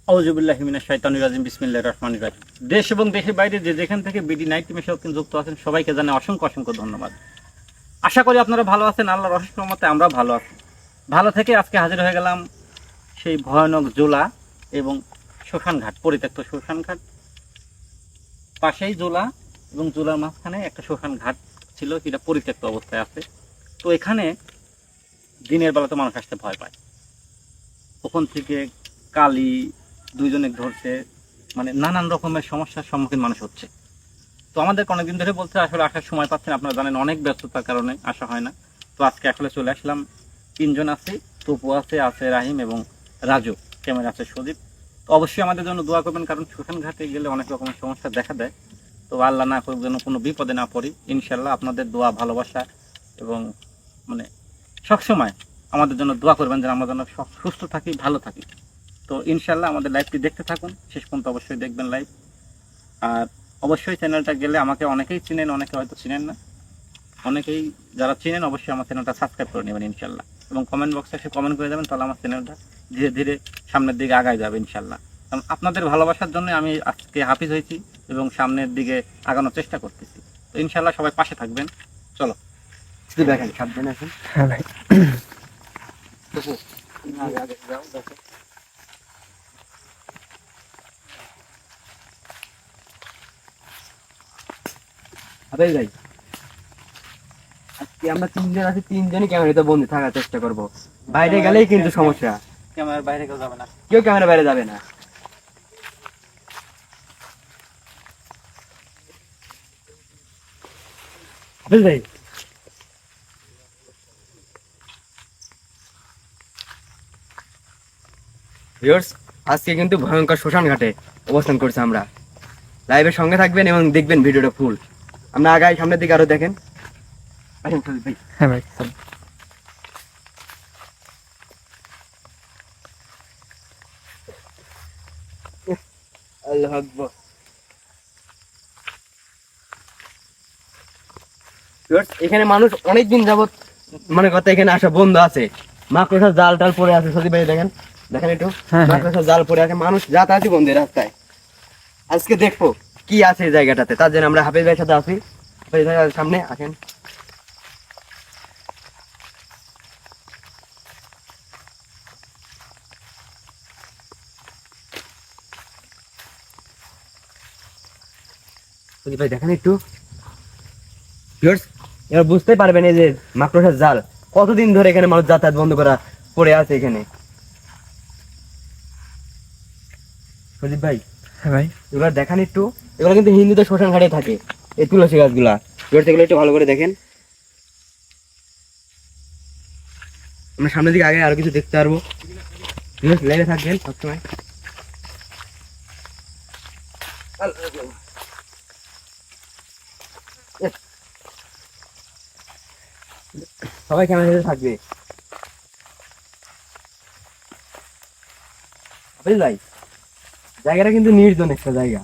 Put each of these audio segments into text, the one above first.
আউযুবিল্লাহি মিনাশ শাইতানির রাজিম বিসমিল্লাহির রহমানির রহিম। দেশ এবং দেশের বাইরে যে যেখান থেকে বিডি নাইট টিমের সাথে যুক্ত আছেন সবাইকে জানাই অসংখ্য অসংখ্য ধন্যবাদ। আশা করি আপনারা ভালো আছেন, আল্লাহর অশেষ রহমতে আমরা ভালো আছি। ভালো থেকে আজকে হাজির হয়ে গেলাম সেই ভয়ানক জোলা এবং শ্মশানঘাট, পরিত্যক্ত শ্মশানঘাট। পাশেই জোলা এবং জোলার মাঝখানে একটা শ্মশানঘাট ছিল, যেটা পরিত্যক্ত অবস্থায় আছে। তো এখানে দিনের বেলা তো মানুষ আসতে ভয় পায়। ওখান থেকে কালি দুইজনে ধরছে, মানে নানান রকমের সমস্যার সম্মুখীন মানুষ হচ্ছে। তো আমাদেরকে অনেকদিন ধরে বলছে, আসলে আসার সময় পাচ্ছেন, আপনারা জানেন অনেক ব্যস্ততার কারণে আসা হয় না। তো আজকে আসলে চলে আসলাম। তিনজন আছে, তপু আছে, আছে রাহিম এবং রাজু, ক্যামেরা আছে সদীপ। তো অবশ্যই আমাদের জন্য দোয়া করবেন, কারণ শ্মশান ঘাটে গেলে অনেক রকমের সমস্যা দেখা দেয়। তো আল্লাহ না করুক যেন কোনো বিপদে না পড়ি। ইনশাল্লাহ আপনাদের দোয়া, ভালোবাসা এবং মানে সবসময় আমাদের জন্য দোয়া করবেন, যেন আমরা যেন সুস্থ থাকি, ভালো থাকি। তো ইনশাল্লাহ আমাদের লাইভটি দেখতে থাকুন, শেষ পর্যন্ত অবশ্যই দেখবেন লাইভ। আর অবশ্যই চ্যানেলটা গেলে আমাকে অনেকেই চিনেন, অনেকে হয়তো চিনেন না। অনেকেই যারা চিনেন অবশ্যই আমার চ্যানেলটা সাবস্ক্রাইব করে নেবেন ইনশাল্লাহ, এবং কমেন্ট বক্সে এসে কমেন্ট করে দেবেন, তাহলে আমার চ্যানেলটা ধীরে ধীরে সামনের দিকে আগায় যাবে ইনশাল্লাহ। কারণ আপনাদের ভালোবাসার জন্য আমি আজকে হাফিজ হয়েছি এবং সামনের দিকে আগানোর চেষ্টা করতেছি। তো ইনশাল্লাহ সবাই পাশে থাকবেন। চলো দেখেন সাবধানে আছেন। হ্যাঁ ভাই। আগে আগে যাও, দেখো। আরে ভাই, আজকে আমরা তিনজন আছি, তিনজনই ক্যামেরাতে বন্দি থাকার চেষ্টা করব। বাইরে গেলেই কিন্তু সমস্যা, ক্যামেরার বাইরে কেউ যাবে না। কেউ ক্যামেরা বাইরে যাবে না। হাফিজ ভাই, ভিউয়ার্স, আজকে কিন্তু ভয়ঙ্কর শ্মশান ঘাটে অবস্থান করছি আমরা। লাইভের সঙ্গে থাকবেন এবং দেখবেন ভিডিওটা ফুল। আমরা আগাই, সামনের দিকে আরো দেখেন। আসেন সন্দীপ ভাই। হ্যাঁ ভাই, চলো। আল্লাহু আকবার। ভিউয়ার্স, এখানে মানুষ অনেকদিন যাবত মানে কথা এখানে আসা বন্ধ আছে। মাকড়সার জাল টাল পড়ে আছে, সন্দীপ ভাই দেখেন, দেখেন একটু। হ্যাঁ, হ্যাঁ। মাকড়সার জাল পড়ে আছে, মানুষ যাতায়াতই বন্ধ রাস্তায়। আজকে দেখবো কি আছে এই জায়গাটাতে, তার জন্য আমরা হাফিজ ভাইয়ের সাথে আছি। হাফিজ ভাই সামনে আসেন। সন্দীপ ভাই দেখেন একটু। ভিউয়ার্স, এবার বুঝতে পারবেন এই যে মাকড়সার জাল কতদিন ধরে এখানে মানুষ যাতায়াত বন্ধ করা পড়ে আছে এখানে। সন্দীপ ভাই, হ্যাঁ ভাই। এবার দেখান একটু। এগুলো কিন্তু হিন্দুদের শ্মশান ঘাটে থাকে, এই তুলসী গাছগুলা। ভিউয়ার্স, এগুলো একটু ভালো করে দেখেন। আমরা সামনের দিকে আগে আরো কিছু দেখতে পারবো। ভিউয়ার্স, লাইভে থাকবেন সবসময়। সবাই ক্যামেরা সাথে থাকবে। হাফিজ ভাই, জায়গাটা কিন্তু নির্জন একটা জায়গা,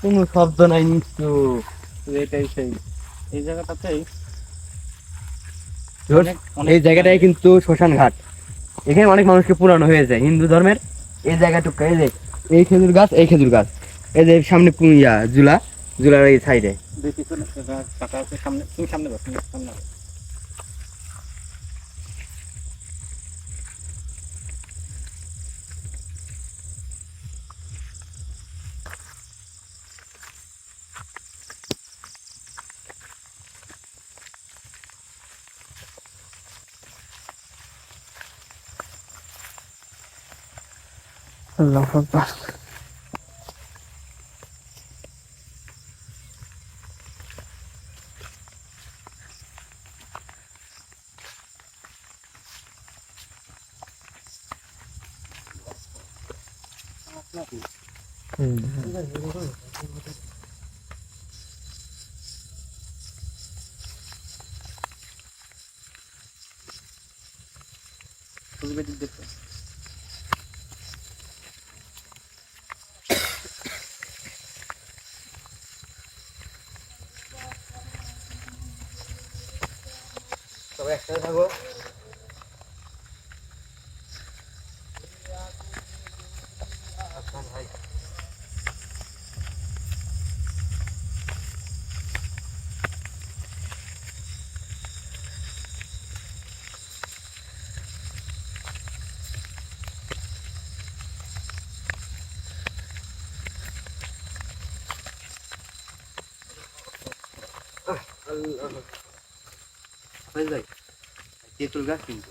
কোনো শব্দ নাই, নিশ্চুপ। তো এটাই সেই, এই জায়গাটাতেই এই জায়গাটায় কিন্তু শ্মশান ঘাট। এখানে অনেক মানুষকে পুরানো হয়েছে হিন্দু ধর্মের। এই জায়গাটুকু, এই যে এই খেজুর গাছ, এই খেজুর গাছ, এই যে সামনে জুলা, জুলার এই সাইডে। দুই পিছনে কাটা আছে, সামনে তুমি সামনে বস, তুমি সামনে বস। আল্লাহু আকবার। বুঝবে দিক দেখো। সবাই একসাথে থাকো। হাফেজ ভাই তেঁতুল গাছ কিন্তু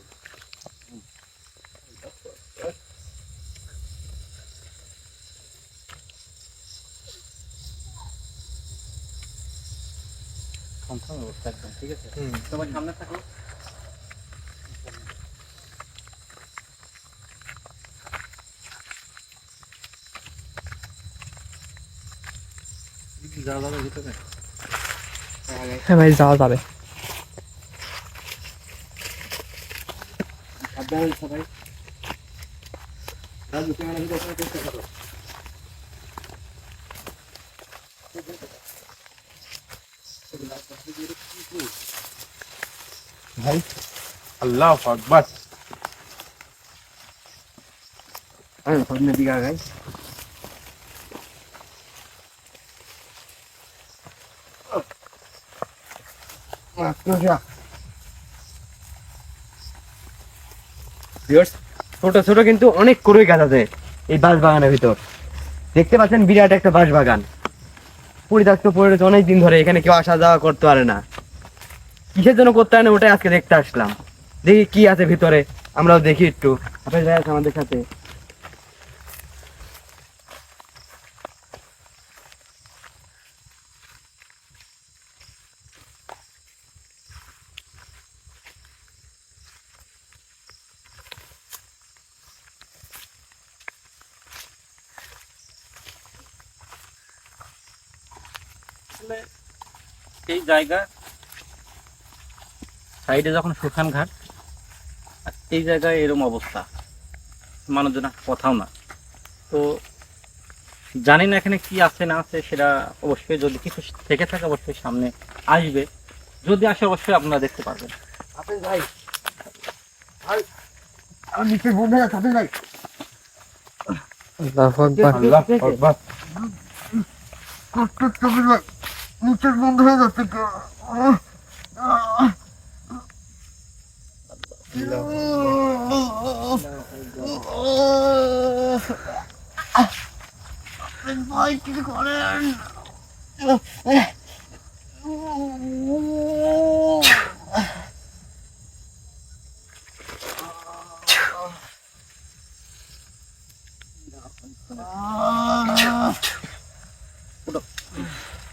থমথমে অবস্থা একদম, ঠিক আছে? তোমার সামনে থাকো। যাওয়া যাবে ভিতরে? হ্যাঁ ভাই, যাওয়া যাবে। সাবধানে সবাই রাজু ক্যামেরা ভিডিও করার চেষ্টা করো। ভাই আল্লাহু আকবার। হ্যাঁ সামনের দিকে আগাই। ছোট ছোট কিন্তু অনেক কুড়ুই গাছ আছে এই বাঁশ বাগানের ভিতর। দেখতে পাচ্ছেন বিরাট একটা বাঁশ বাগান, পরিত্যক্ত পড়ে রয়েছে অনেক দিন ধরে। এখানে কেউ আসা যাওয়া করতে পারে না, কিসের জন্য করতে হয় না ওটাই আজকে দেখতে আসলাম। দেখি কি আছে ভিতরে, আমরাও দেখি একটু। আপনি যাই আছে আমাদের সাথে। আসলে এই জায়গা সাইডে যখন শুকান ঘাট, আর এই জায়গায় এরকম অবস্থা, মানুষজন কোথাও না। তো জানি না এখানে কি আছে না আছে, সেটা অবশ্যই যদি কিছু থেকে থাকে অবশ্যই সামনে আসবে। যদি আসে অবশ্যই আপনারা দেখতে পারবেন। আপনি ভাই আমার নিচে বন্ধ হয়ে যাচ্ছে ভাই। আল্লাহু আকবার। আল্লাহু আকবার। নিচের বন্ধ হয়ে যাচ্ছে। ভাই কিছু করেন।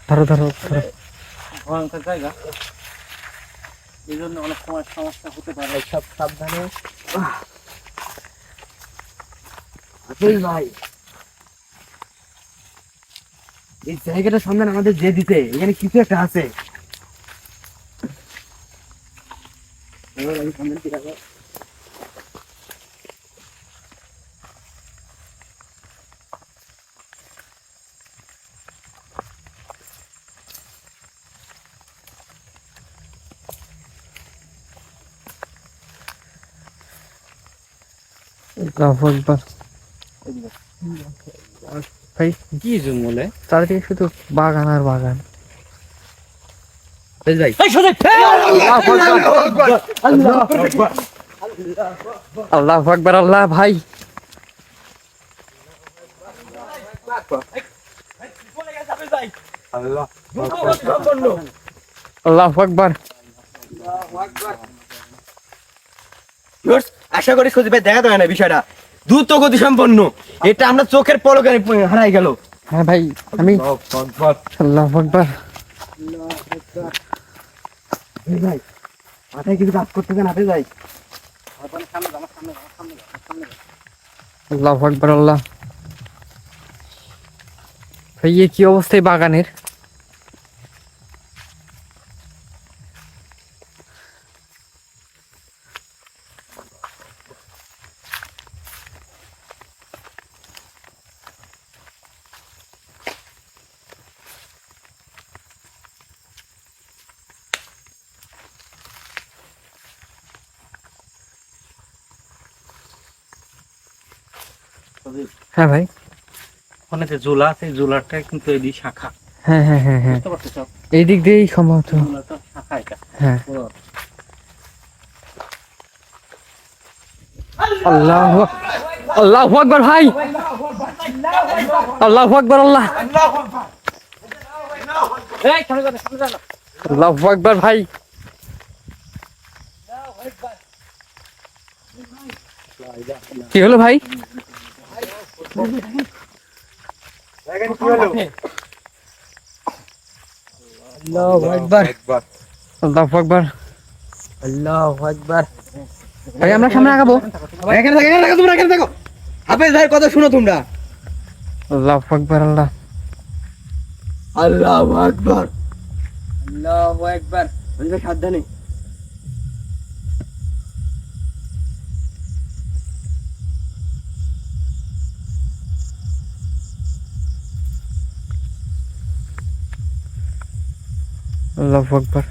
ধরো ধরো ধরো। ভয়ঙ্কর জায়গা, এই জন্য অনেক সময় সমস্যা হতে পারে। সব সাবধানে। আপেল ভাই এই জায়গাটা সন্ধান আমাদের যে দিতে, এখানে কিছু একটা আছে। আমি সন্ধান কি রাখবো? আল্লাহু আকবার। ভাই কি জঙ্গলে? চারিদিকে শুধু বাগান আর বাগান। আপেল ভাই আল্লাহু আকবার। আল্লাহ ভাই, আল্লাহু আকবার। আশা করি সজীব ভাই দেখা দেয় না বিষয়টা দ্রুত গতি সম্পন্ন। এটা আমরা চোখের পলকে হারাই গেল। হ্যাঁ ভাই, আমি আল্লাহু আকবার। ভাই মাথায় কিছু কাজ করতে দেন আপেল ভাই। আল্লাহু আকবার। আল্লাহ ভাই, এ কি অবস্থা এই বাগানের? হ্যাঁ ভাই, ওখানে যে জোলা আছে, জোলাটা কিন্তু এই শাখা, হ্যাঁ হ্যাঁ হ্যাঁ হ্যাঁ, বুঝতে পারছো? এই দিক দিয়েই সম্ভবত। জোলাটা শাখা এটা। হ্যাঁ। আল্লাহু আল্লাহু আকবার ভাই, আল্লাহু আকবার। আল্লাহ আল্লাহু আকবার ভাই। কি হলো ভাই? আল্লাহু আকবার, আকবার। আল্লাহু আকবার। আল্লাহু আকবার। ভাই আমরা সামনে আগাবো। এখানে থাকো তোমরা, এখানে থাকো। হাফেজ ভাইয়ের কথা শুনো তোমরা। আল্লাহু আকবার। আল্লাহ আল্লাহু আকবার, আল্লাহু আকবার। বলবে সাবধানে। আল্লাহু আকবার।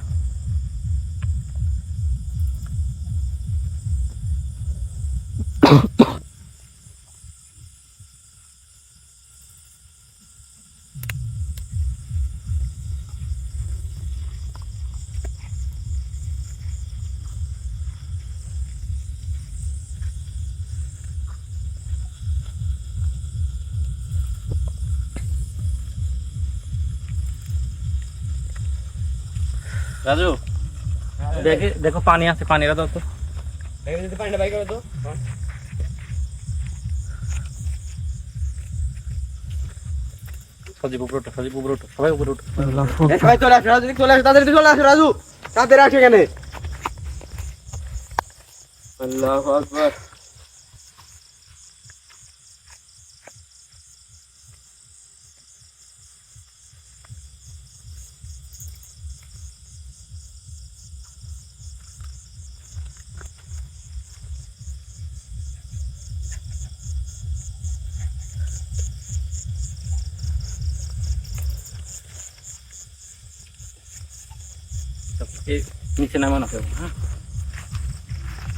রাজু দেখো পানি আছে, পানিটা দাও তো। পানিটা বাই করো তো। সজীব উপরে ওঠো, সজীব উপরে ওঠো, সবাই উপরে ওঠো। আল্লাহু এই আকবার। সবাই চলে আসো, রাজু চলে আসো, তাড়াতাড়ি চলে আসো রাজু, তাড়াতাড়ি আসো এখানে। আল্লাহু আকবার। এই নিচে নামো না কেউ, হ্যাঁ?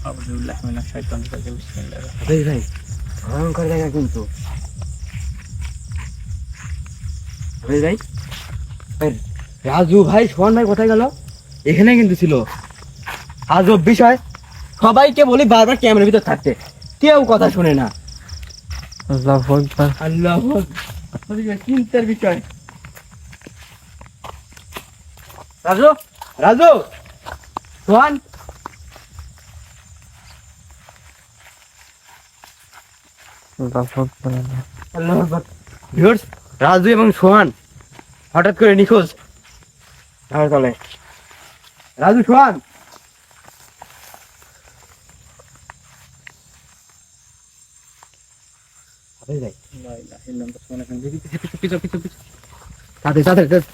আউযুবিল্লাহি মিনাশ শাইতানির রাজিম, বিসমিল্লাহির রাহমানির ভাই ভাই, ভয়ঙ্কর জায়গা কিন্তু। ভাই ভাই, এই রাজু ভাই, সোহান ভাই কোথায় গেল? এখানে কিন্তু ছিল। আজব বিষয়, সবাইকে বলি বারবার ক্যামেরার ভিতর থাকতে, কেউ কথা শুনে না। আল্লাহু আকবার। আল্লাহ, চিন্তার বিষয়। রাজু, রাজু, সোহান, আল্লাহু আকবার। আল্লাহ আকবার। ভিউয়ার্স, রাজু এবং সোহান হঠাৎ করে নিখোঁজ। ঢাকার তলে রাজু, সোহান। লা ইলাহা ইল্লাল্লাহ, সুবহানাল্লাহ। পিছু পিছু পিছু। তাড়াতাড়ি তাড়াতাড়ি।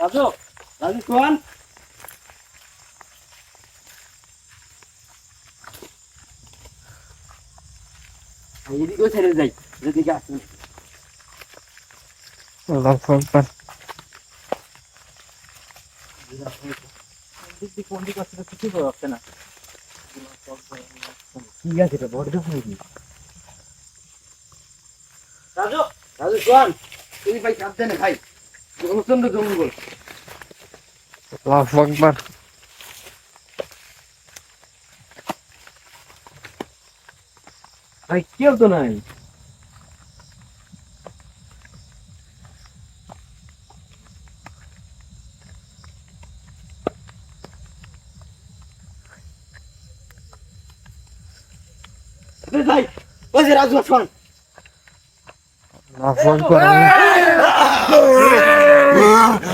রাজু, রাজু, সোহান। এদিকেও ছেড়ে যাই, যেদিকে আসুন। আল্লাহু আকবার। কোন দিকে আসছে কিছু বোঝা যাচ্ছে না। কি আছে এটা, বড় দেখো নাকি? রাজু, রাজু, সোহান, তুমি ভাই সাবধানে ভাই, প্রচন্ড জঙ্গল। আল্লাহু আকবার। ভাই কেউ তো নাই। ভাই, ওই যে রাজু আর সোহান। আল্লাহু আকবার।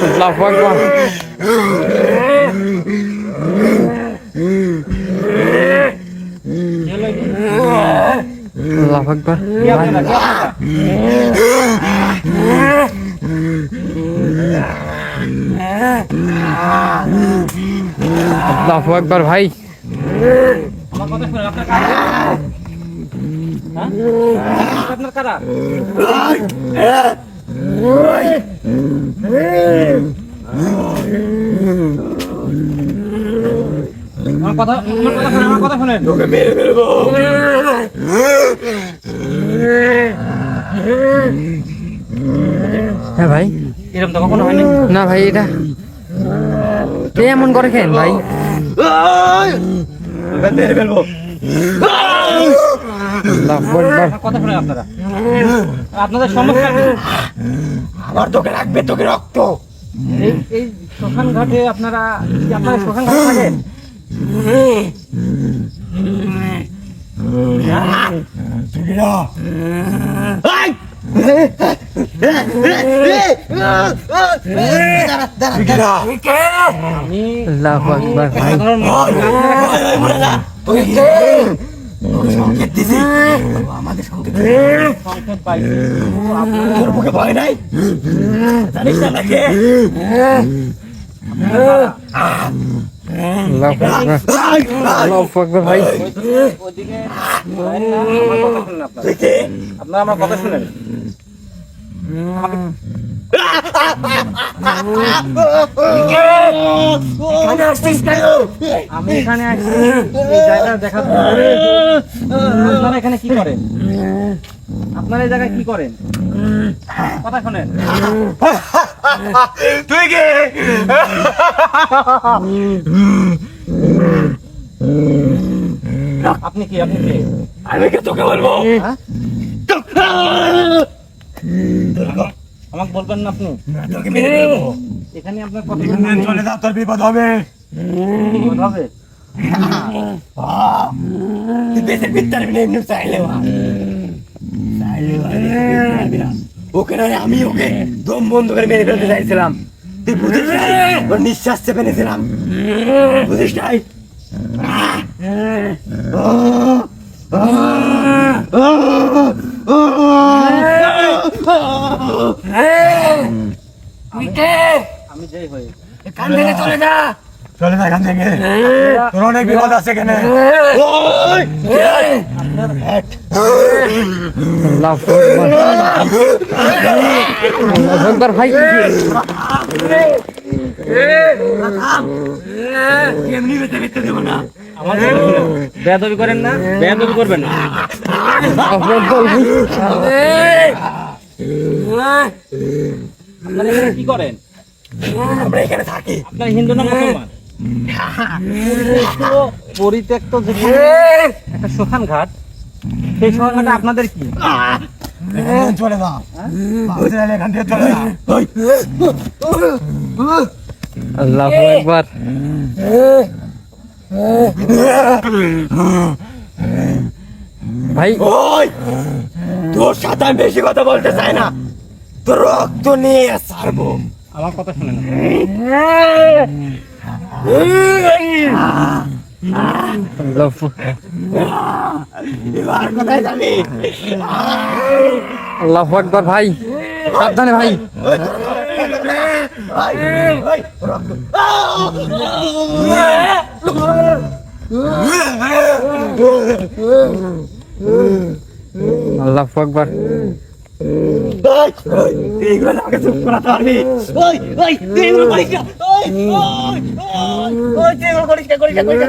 আল্লাহু আকবার। আল্লাহু আকবার। আল্লাহু আকবার ভাই। আমার কথা শুনে আপনার কারা? হ্যাঁ? আপনার কারা? আমার কথা শুনেন। তোকে মেরে ফেলবো। হ্যাঁ ভাই, এরকম তো কখনো হয়নি। না ভাই, এটা এমন করে কেন ভাই? তোকে মেরে ফেলবো। আল্লাহু আকবার। আমার কথা শুনেন আপনারা। আপনাদের সমস্যা কি? আমার তোকে রাখবে, তোকে রক্ত। এই শ্মশান ঘাটে আপনারা শ্মশান ঘাটে থাকেন? আল্লাহু আকবার ভাই আল্লাহু আকবার ভাই ওদিকে আপনারা আমার কথা শুনেন। আমি এখানে আসছি এই জায়গা দেখার জন্য। আপনারা এখানে কি করেন? আপনারা এই জায়গায় কি করেন? কথা শোনেন। তুই কে? আপনি কি? আপনি কি? আমি কে তোকে বলবো? আমাকে বলবেন না আপনি? তোকে মেরে দেবো। এখানে আপনার কথা চলে যা, তোর বিপদ হবে। হবে। তুই বেঁচে ফিরতে পারবি না এমনি চাইলে ওকে না, আমি ওকে দম বন্ধ করে মেরে ফেলতে চাইছিলাম। তুই বুঝিস নাই, ওর নিঃশ্বাস চেপে নিয়েছিলাম, বুঝিস নাই? আমি যেই হই এখান থেকে চলে যা, চলে যা এখান থেকে, তোর অনেক বিপদ আছে এখানে। আল্লাহু আকবার ভাই এমনি বেঁচে ফিরতে দেবো না। আমার বেয়াদবি করেন না, বেয়াদবি করবেন না। আপনারা এখানে কি করেন? আমরা এখানে থাকি। আপনার হিন্দু না মুসলমান? পরিত্যক্ত যে একটা শ্মশান ঘাট, সেই শ্মশান ঘাটে আপনাদের কি? চলে যা, এখান থেকে চলে যা। আল্লাহু আকবার ভাই ওই তোর সাথে আমি বেশি কথা বলতে চাই না, তোর রক্ত নিয়ে ছাড়বো। আমার কথা শুনেন। এবার কোথায় যাবি? আল্লাহু আকবার ভাই সাবধানে ভাই আল্লাহু আকবার এইগুলো আমাকে চুপ করাতে পারবি? তুই এগুলো করিস না, তুই এগুলো করিস না, করিস না, করিস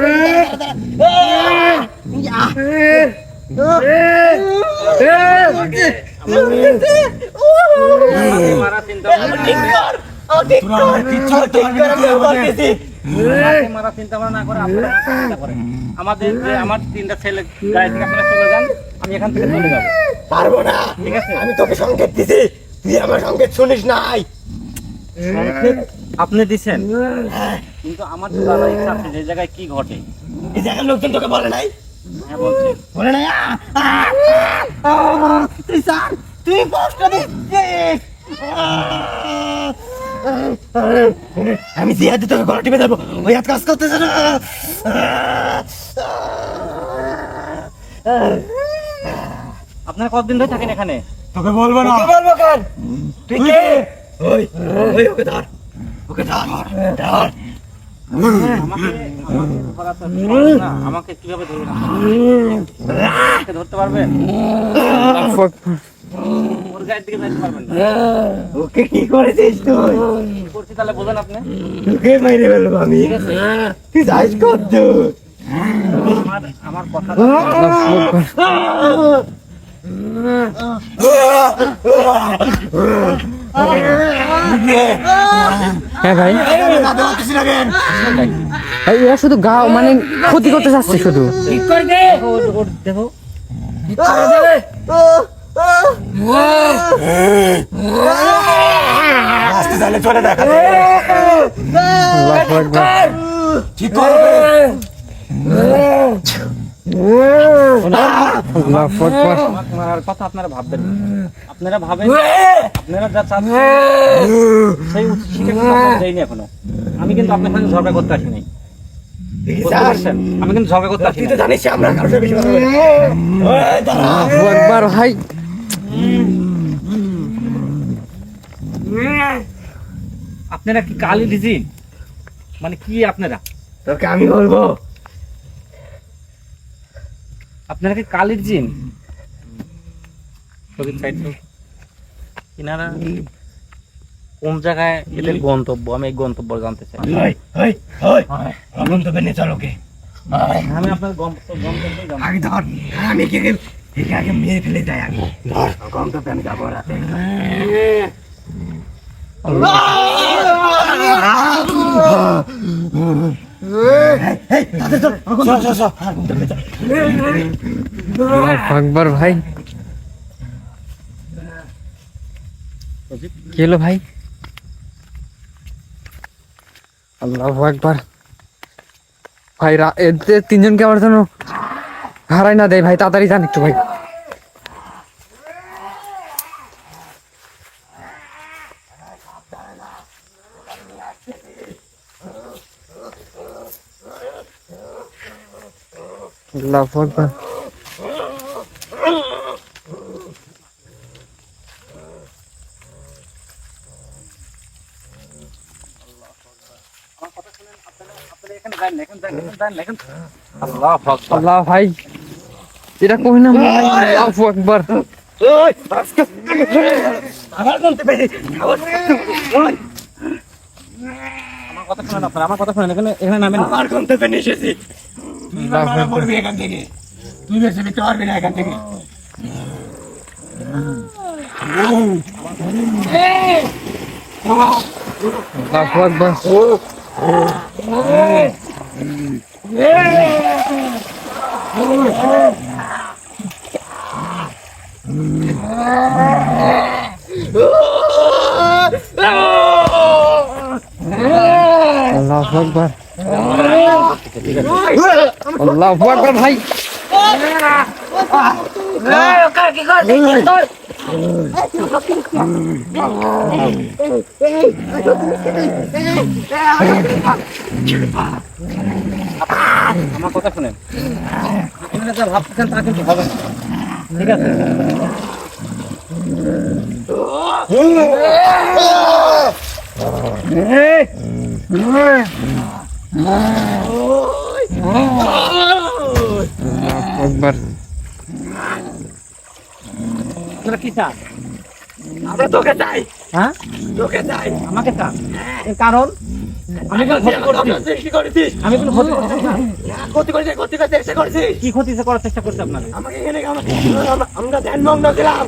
মারা চিন্তা মারা চিন্তা ভাবনা না করে আপনারা চিন্তা করেন। আমাদের যে আমার 3টা ছেলে গাড়ি থেকে আপনারা চলে যান, আমি এখান থেকে চলে যাবো। পারবো না, ঠিক আছে? আমি তোকে সংকেত দিছি, তুই আমার সংকেত শুনিস নাই। সংকেত আপনি দিছেন, কিন্তু আমার তো জানার ইচ্ছা আছে যে জায়গায় কি ঘটে। এই জায়গার লোকজন তোকে বলে নাই? হ্যাঁ বলছেন। বলে নাই? তুই স্যার, তুই কষ্ট দিচ্ছিস। আমি জিহাদি তোকে গলা টিপে দেবো, ওই হাত কাজ করতেছে না। আপনারা কতদিন ধরে থাকেন এখানে? তোকে বলবো না। তোকে বলবো কেন? তুই কে? ওই ওকে ধর, ওকে ধর, ধর। আমাকে ধরা তো সহজ না। আমাকে কিভাবে ধরবেন? আমাকে ধরতে পারবেন? ওর গায়ের দিকে যাইতে পারবেন না। ওকে কি করেছিস তুই? কি করছি তাহলে বোঝেন আপনি? তোকে মেরে ফেলবো আমি। তুই যাইস কত? আমার কথা হ্যাঁ ভাই ভাই এরা শুধু গা মানে ক্ষতি করতে চাচ্ছে শুধু দেখো আসতে তাহলে চলে দেখা। আল্লাহু আকবার আল্লাহু আকবার। আমার কথা আপনারা ভাববেন না। আপনারা ভাবেন আপনারা যা চাচ্ছেন সেই উচিত শিক্ষা কিন্তু আপনারা দেয়নি এখনো। আমি কিন্তু আপনার সঙ্গে ঝগড়া করতে আসি নাই, বুঝতে পারছেন? আমি কিন্তু ঝগড়া করতে আসি নাই। আল্লাহু আকবার ভাই। আপনারা কি কালি দিজি, মানে কি আপনারা তোকে আমি বলবো, আপনারা কি কালির জিন? কিনারা কোন জায়গায় এদের গন্তব্য, আমি এই গন্তব্য জানতে চাই। গন্তব্যে নিয়ে চলো কে, আমি আপনার গন্তব্যে জানতে আগে ধর, আমি কে একে আগে মেরে ফেলে যাই, আগে ধর গন্তব্যে আমি যাবো রাতে। আল্লাহু আকবার ভাই। কি হলো ভাই? আল্লাহু আকবার ভাই। এদের তিনজনকে আমার জন্য হারাই না দেয় ভাই, তাড়াতাড়ি যান একটু ভাই। আল্লাহু আকবার। আল্লাহ ভাই, এটা কই না ভাই। আল্লাহু আকবার। আমার গন্তব্যে আমার কথা শুনেন আপনারা, আমার কথা শুনেন। এখানে নামেন না। আমার গন্তব্যে নিয়ে এসেছি, তুই মারা পড়বি এখান থেকে, তুই বেঁচে ফিরতে পারবি না এখান থেকে। আল্লাহু আকবার। আল্লাহু আকবার। আল্লাহু আকবার ভাই। আমার কথা শুনেন। আপনারা যা ভাবছেন তা কিন্তু হবে না, ঠিক আছে? আল্লাহু আকবার। আপনারা কি চান? আমরা তোকে চাই, হ্যাঁ, তোকে চাই। আমাকে চান? এর কারণ আমি কোনো ক্ষতি করছি? সৃষ্টি করেছিস, আমি কোনো ক্ষতি করছি না। ক্ষতি করেছিস, ক্ষতি করতে চেষ্টা করেছিস। কি ক্ষতি করার চেষ্টা করছে আপনারা? আমাকে এখানে আমরা ধ্যানমগ্ন ছিলাম।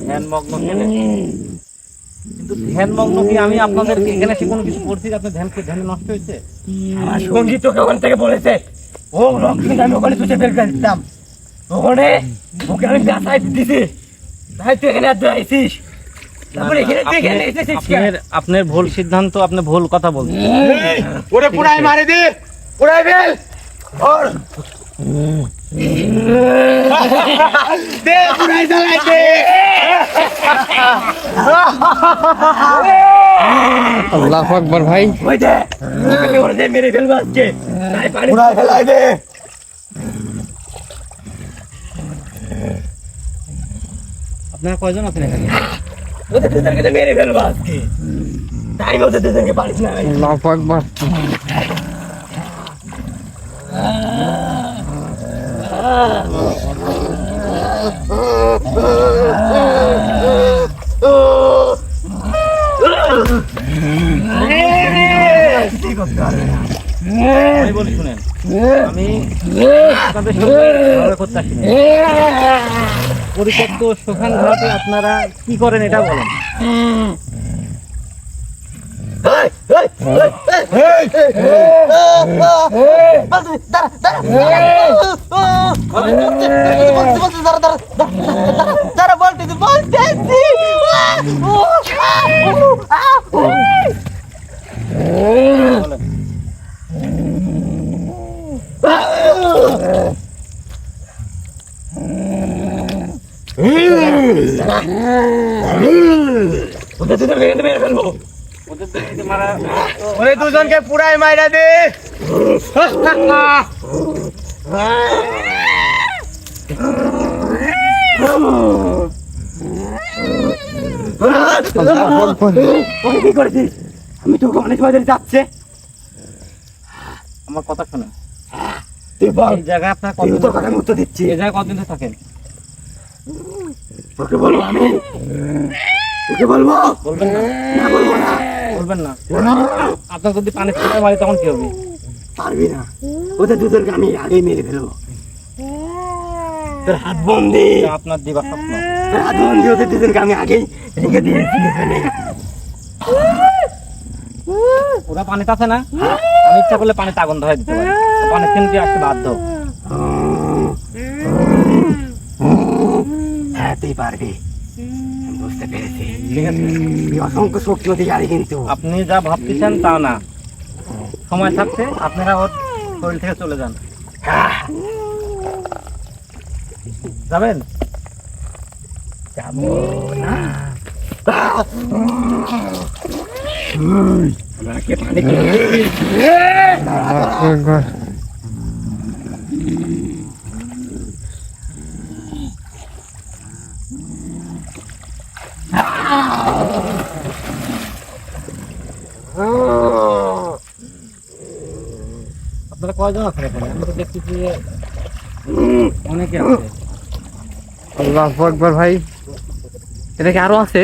ধ্যানমগ্ন ছিলেন, কিন্তু ধ্যানমগ্ন কি আমি আপনাদেরকে এখানে এসে কোনো কিছু করছি? আপনার ধ্যান নষ্ট হয়েছে? আমার সঙ্গী তোকে ওখান থেকে বলেছে, ও রক্ত আমি ওখানে তুই বের করে দিতাম, ওখানে ওকে আমি বাসায় দিছি, তাই তুই এখানে আর আইসিস। তারপরে এখানে তুই এখানে এসেছিস কেন? আপনার ভুল সিদ্ধান্ত, আপনি ভুল কথা বলছেন। ওরে পুরাই মারি দে, পুরাই ফেল, ওর দে পুরাই জ্বালাই দে। আল্লাহু আকবার ভাই। ওই দে ওরে দে, মেরে ফেলবো আজকে, তাই পানি পুরাই ফেলাই দে। আপনারা কয়জন আছেন এখানে? ওদের দুজনকে তো মেরে ফেলবো আজকে, তাই ওদের দুজনকে পারিস না। আল্লাহু আকবার। আমি বলি শুনেন, আমি আপনাদের সঙ্গে ঝগড়া করতে আসি না। পরিত্যক্ত শ্মশান ঘাটে আপনারা কি করেন এটা বলেন। ওদের দুজনকে কিন্তু মেরে ফেলবো। ওদের দুজনকে মারা ওদের দুজনকে পুরাই মাইরা দে। ওকে কি করেছিস? আমি তোকে অনেক বাজারে যাচ্ছে। আমার কথা শোনেন, তুই বল, এই জায়গায় আপনার তুই কতদিন তোর কথা উত্তর দিচ্ছি। এই জায়গায় কতদিন ধরে থাকেন? তোকে বলবো আমি, তোকে বলবো? বলবেন না? না বলবো না। বলবেন না? আপনার যদি পানি ছিটায় মারি তখন কি হবে? পারবি না, ওদের দুজনকে আমি আগেই মেরে ফেলবো। তোর হাত বন্দি, এটা আপনার দিবা স্বপ্ন। তোর হাত বন্দি, ওদের দুজনকে আমি আগেই রেখে দিয়েছি এখানে। ওরা পানিতে আছে না, আমি ইচ্ছা করলে পানিতে আগুন ধরে দিতে পারি, পানি কিনতে আসতে বাধ্য। হ্যাঁ তুই পারবি, আমি বুঝতে পেরেছি। ঠিক আছে, তুই অসংখ্য শক্তিশালী কিন্তু। আপনি যা ভাবতেছেন তা না, সময় থাকতে আপনারা ওর শরীর থেকে চলে যান। যাবেন? যাবো না। আমাকে পানি আল্লাহু আকবার। আপনারা কয়জন আছেন এখানে? আমি তো দেখতেছি যে অনেকে আছে। আল্লাহু আকবার ভাই, এটা কি আরো আছে?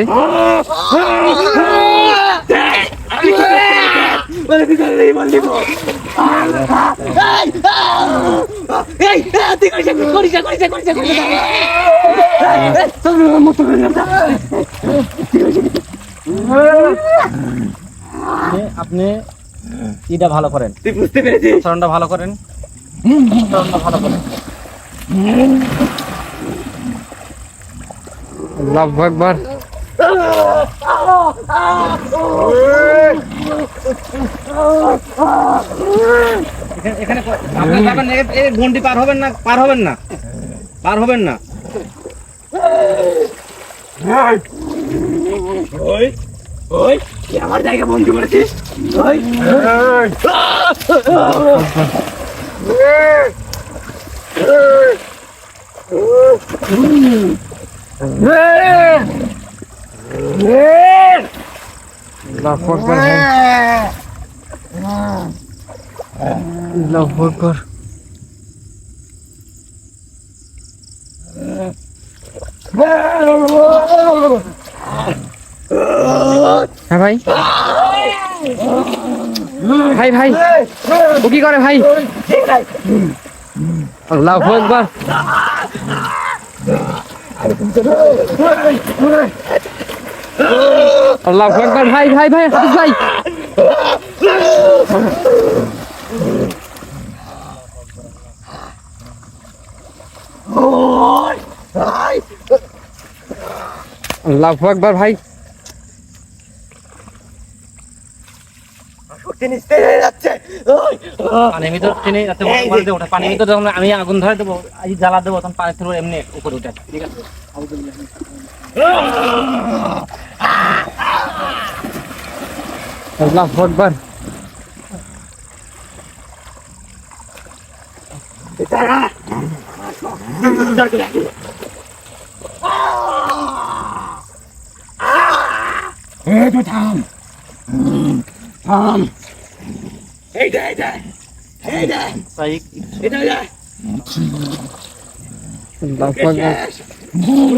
আপনি ইটা ভালো করেন, তুই বুঝতে পেরেছিস? আচরণটা ভালো করেন, আচরণটা ভালো করেন। আল্লাহু আকবার। এখানে আপনি যাবেন, এই ঘন্টি পার হবেন না, পার হবেন না, পার হবেন না। ওই ওই কি আমার জায়গা বন্ধ করেছিস? ওই আল্লাহু আকবার ভাই, আল্লাহু আকবার। হ্যাঁ ভাই, ভাই ভাই ও কি করে ভাই? আল্লাহু আকবার। আল্লাহু আকবার ভাই, ভাই ভাই হাফিজ ভাই। আল্লাহু আকবার ভাই। শক্তি নিস্তেজ হয়ে যাচ্ছে। ওই পানির ভিতর টেনে যাতে ওঠে, পানির ভিতর যখন আমি আগুন ধরে দেবো, আজ জ্বালা দেবো, তখন পানির থেকে এমনি উপরে উঠে। ঠিক আছে, আল্লাহু আকবার। দাঁড়া, তুই থাম, থাম। এই দে, এই দে, এই দে, তাই এটা দে। আল্লাহু আকবার।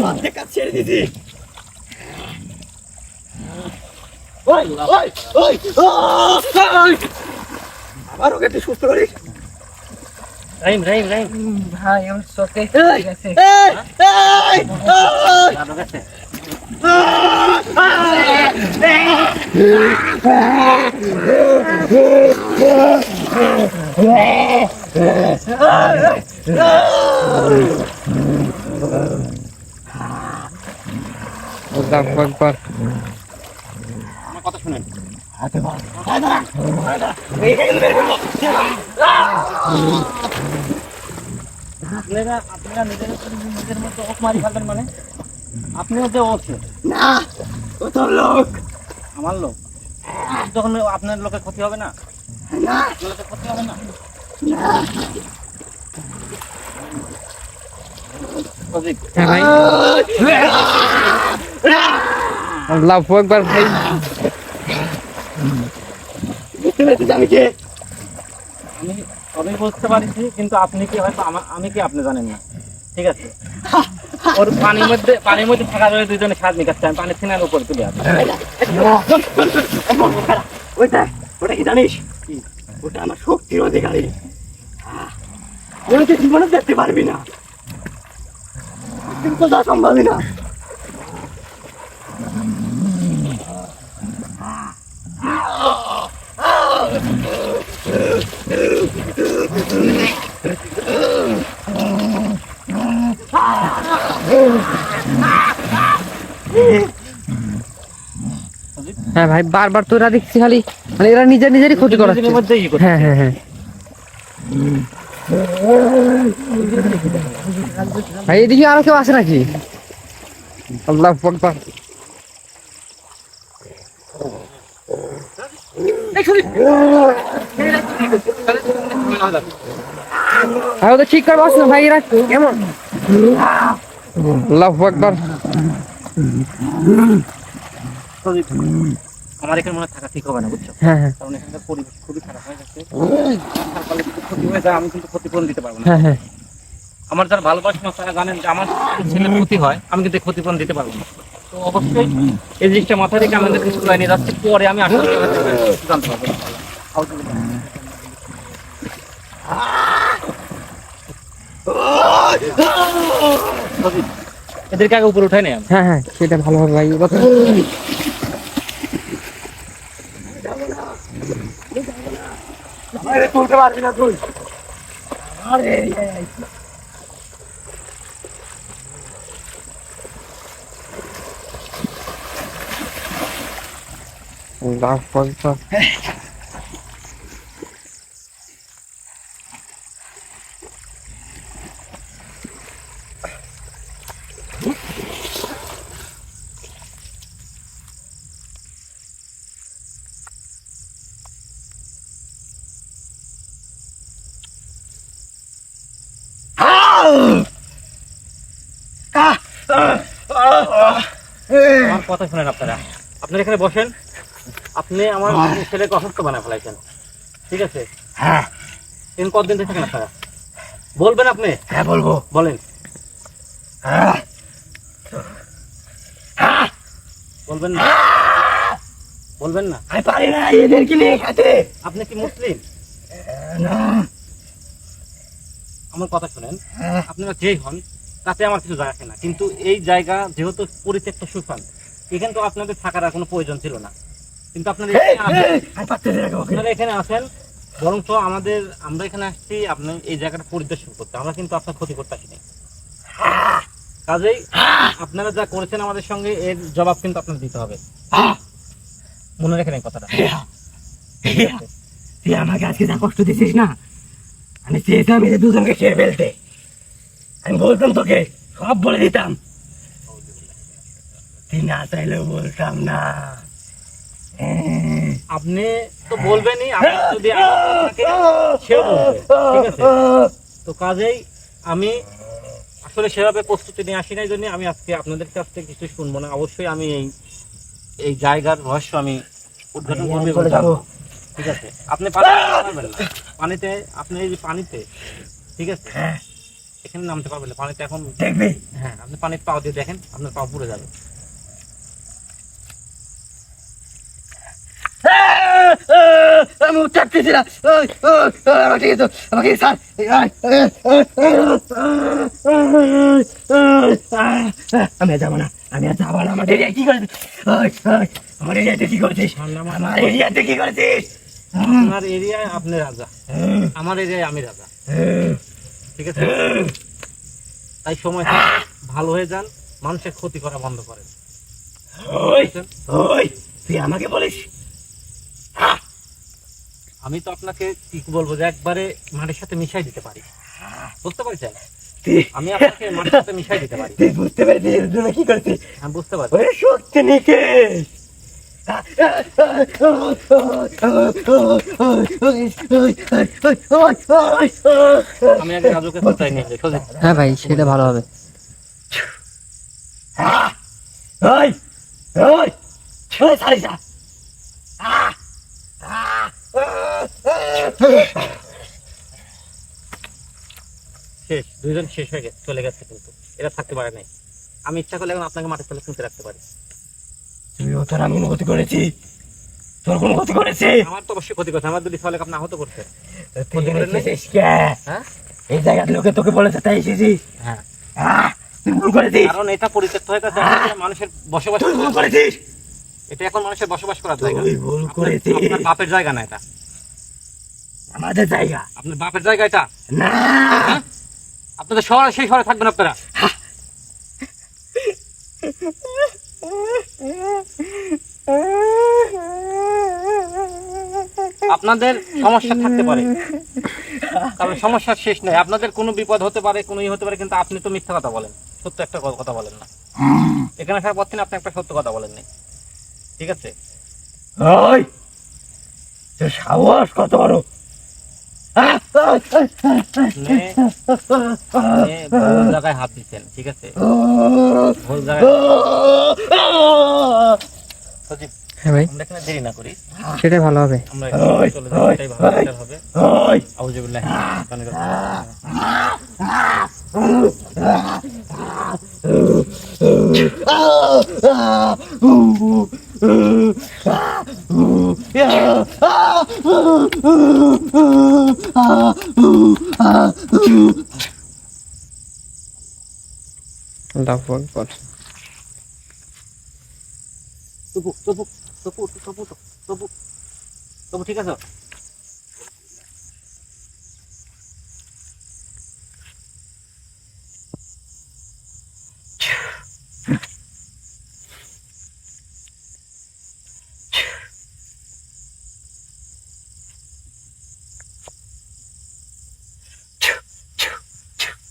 অর্ধেক কাজ ছেড়ে দিছি। ওই ওই ওই ওই, আবার ওকে তুই সুস্থ করিস। রাইম রাইম রাইম ভাই আমার চোখে এই, এই, এই, এই। জাদু গেছে। আল্লাহু আকবার। আমার কথা শুনেন, হাতে বল, হাতে ধরা, এইখানে বের করবো। আপনারা নিজের মতো অফ মারি ফেলবেন মানে? আপনিও যে ওকে না, ও তোর লোক। আমার লোক, যখন আপনার লোকের ক্ষতি হবে না, না, আপনার লোকের ক্ষতি হবে না। সজিব, হ্যাঁ ভাই, আল্লাহু আকবার ভাই। বুঝতে পেরেছিস আমি কে? আমি সবই বুঝতে পারছি, কিন্তু আপনি কি হয়তো আমি কি আপনি জানেন না, ঠিক আছে? ওর পানির মধ্যে থাকা রয়ে দুজনে স্বাদ নিকাচ্ছে, আমি পানির থেকে উপরে তুলে আসি। ওইটা, ওটা কি জানিস? ওটা আমার শক্তির অধিকারী। ওটাকে জীবনে দেখতে পারবি না, কিন্তু তা সম্ভবই না। হ্যাঁ ভাই, বারবার তো এরা দেখছি খালি মানে এরা নিজেরই ক্ষতি করাচ্ছে। নিজের মধ্যেই ই করছে। হ্যাঁ হ্যাঁ হ্যাঁ ভাই, এদিকে আরো কেউ আছে নাকি? আল্লাহু আকবার। ভাই ওদের ঠিক করে বস না ভাই, এরা কেমন? আল্লাহু আকবার। সজিব, আমার এখানে মনে হয় থাকা ঠিক হবে না, বুঝছো? হ্যাঁ হ্যাঁ কারণ এখানকার পরিবেশ খুবই খারাপ হয়ে যাচ্ছে। তার ফলে যদি ক্ষতি হয়ে যায়, আমি কিন্তু ক্ষতিপূরণ দিতে পারবো না। হ্যাঁ হ্যাঁ আমার যারা ভালোবাসেন তারা জানেন যে আমার যদি ছেলের ক্ষতি হয়, আমি কিন্তু এই ক্ষতিপূরণ দিতে পারবো না। তো অবশ্যই এই জিনিসটা মাথায় রেখে আমাদের স্কুলে নিয়ে যাচ্ছি, পরে আমি আসলে জানতে পারবো। সজিব, এদেরকে আগে উপরে উঠাই নেই আমি। হ্যাঁ হ্যাঁ, সেটা ভালো হবে ভাই। এবার তো- তুলতে পারবি না তুই। আরে আল্লাহু আকবার। আমার কথা শুনেন আপনারা, আপনারা এখানে বসেন। আপনি আমার ছেলেকে অসুস্থ বানায় ফেলাইছেন, ঠিক আছে? হ্যাঁ এরকম কতদিন থেকে থাকেন আপনারা? বলবেন আপনি? হ্যাঁ বলবো। বলেন। হ্যাঁ, বলবেন না? বলবেন না? আমি পারি না এদেরকে নিয়ে খেতে। আপনি কি মুসলিম? না, আমার কথা শুনেন, আপনারা যেই হন তাতে আমার কিছু যায় আসে না, কিন্তু এই জায়গা যেহেতু পরিত্যক্ত শুনশান, এখানে তো আপনাদের থাকার আর কোনো প্রয়োজন ছিল না, কিন্তু আপনারা এখানে আসেন। আমি পারতেছি না ওকে। আপনারা এখানে আসেন, বরঞ্চ আমরা এখানে আসছি আপনি এই জায়গাটা পরিদর্শন করতে, আমরা কিন্তু আপনার ক্ষতি করতে আসিনি। কাজেই আপনারা যা করেছেন আমাদের সঙ্গে, এর জবাব কিন্তু আপনার দিতে হবে। মনে রেখেন এই কথাটা। তুই আমাকে আজকে যা কষ্ট দিছিস না, আমি চেয়েছিলাম এদের দুজনকে খেয়ে ফেলতে। আমি বলতাম তোকে, সব বলে দিতাম, তুই না চাইলেও বলতাম না। আপনি তো বলবেনই, আপনি যদি আপনাকে সেও বলবে, ঠিক আছে? তো কাজেই আমি আসলে সেভাবে প্রস্তুতি নিয়ে আসি নাই, জন্য আমি আজকে আপনাদের কাছ থেকে কিছু শুনবো না। অবশ্যই আমি এই জায়গার রহস্য আমি উদ্ঘাটন করবো এবং জানবো, ঠিক আছে? আপনি পানিতে নামতে পারবেন না, পানিতে আপনি এই যে পানিতে, ঠিক আছে, এখানে নামতে পারবেন না পানিতে এখন। দেখবি? হ্যাঁ, আপনি পানির পাও দিয়ে দেখেন, আপনার পাও পুড়ে যাবে। আমি উঠাচ্ছি না, আমাকে স্যার, আমি আর যাবো না, আমি আর যাবো না। আমার এরিয়া কি করেছিস? আমার এরিয়াতে কি করেছিস? আমার এরিয়াতে কি করেছিস? আপনার এরিয়ায় আপনি রাজা, আমার এরিয়ায় আমি রাজা, ঠিক আছে? তাই সময় থাকতে ভালো হয়ে যান, মানুষের ক্ষতি করা বন্ধ করেন। ওই ওই তুই আমাকে বলিস? আমি তো আপনাকে কি বলবো, যে একবারে মাটির সাথে মিশাই দিতে পারি, বুঝতে পারছেন? তুই আমি আপনাকে মাটির সাথে মিশাই দিতে পারি। তুই বুঝতে পেরেছিস এর জন্য কি করছিস? আমি বুঝতে পারছি। ওরে শক্তি নিকেশ। আমি আগে রাজুকে কোথায় নিয়ে যাই সোজা। হ্যাঁ ভাই সেটা ভালো হবে। ওই ওই ওই সারি যা। শেষ, দুইজন শেষ হয়ে গেছে, চলে গেছে, কিন্তু এরা থাকতে পারে নাই। আমি ইচ্ছা করলে এখন আপনাকে মাটির তলে শুনতে রাখতে পারি। তুই ও তোর আমি কোনো ক্ষতি করেছি? তোর কোনো ক্ষতি করেছি? আমার তো অবশ্যই ক্ষতি করছে, আমার দুটি ফলে আপনি আহত করছে। তুই এসেছিস কে? হ্যাঁ এই জায়গার লোকে তোকে বলেছে তাই এসেছিস? হ্যাঁ, তুই ভুল করেছিস। কারণ এটা পরিত্যক্ত হয়ে গেছে, এখন এটা মানুষের বসবাস তুই ভুল করার জায়গা। করেছিস। এটা এখন মানুষের বসবাস করার জায়গা। তুই ভুল করেছিস। আপনার বাপের জায়গা না এটা, আমাদের জায়গা আপনার বাপের জায়গা এটা। না। আপনাদের শহরে, সেই শহরে থাকবেন আপনারা। আপনাদের সমস্যা থাকতে পারে, কারণ সমস্যার শেষ নেই। আপনাদের কোনো বিপদ হতে পারে, কোনো হতে পারে, কিন্তু আপনি তো মিথ্যা কথা বলেন, সত্য একটা কথা বলেন না। এখানে আসার পর থেকে আপনি একটা সত্য কথা বলেননি, ঠিক আছে? ওই তোর সাহস কত বড়! আপনি ভুল জায়গায় হাত দিচ্ছেন, ঠিক আছে? ভুল জায়গায়। সজীব, হ্যাঁ ভাই আমরা এখানে দেরি না করি, সেটাই ভালো হবে। আমরা এখানে চলে যাই, এটাই ভালো বিচার হবে। ওই আউযুবিল্লাহি মিনাশ আল্লাহু আকবার। তবু তবু তবু তবু তবু তবু ঠিক আছে।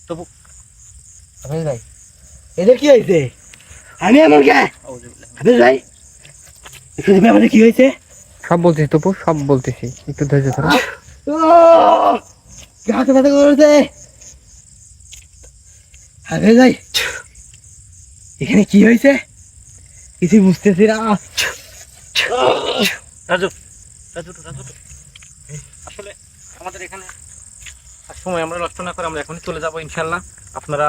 তবু হাফেজ ভাই, এদের কি হয়েছে? আমি এমন কে? আউযুবিল্লাহি হাফেজ ভাই, একটু দেখবে আমাদের কি হয়েছে? সব বলতেছি তপু, সব বলতেছি, একটু ধৈর্য ধরো। হাতে ব্যথা করেছে। হাফেজ ভাই, এখানে কি হয়েছে কিছু বুঝতেছি না। রাজু রাজু রাজু, আসলে আমাদের এখানে আর সময় আমরা নষ্ট না করে আমরা এখনই চলে যাবো ইনশাআল্লাহ। আপনারা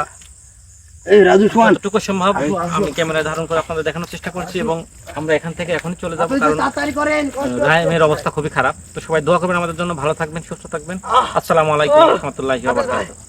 এই রাজু শোন, যতটুকু সম্ভব আমি ক্যামেরায় ধারণ করে আপনাদের দেখানোর চেষ্টা করছি, এবং আমরা এখান থেকে এখনই চলে যাবো, কারণ তাড়াতাড়ি করেন। রাহিমের অবস্থা খুবই খারাপ। তো সবাই দোয়া করবেন আমাদের জন্য, ভালো থাকবেন, সুস্থ থাকবেন। আসসালামু আলাইকুম ওয়া রাহমাতুল্লাহি ওয়া বারাকাতুহু।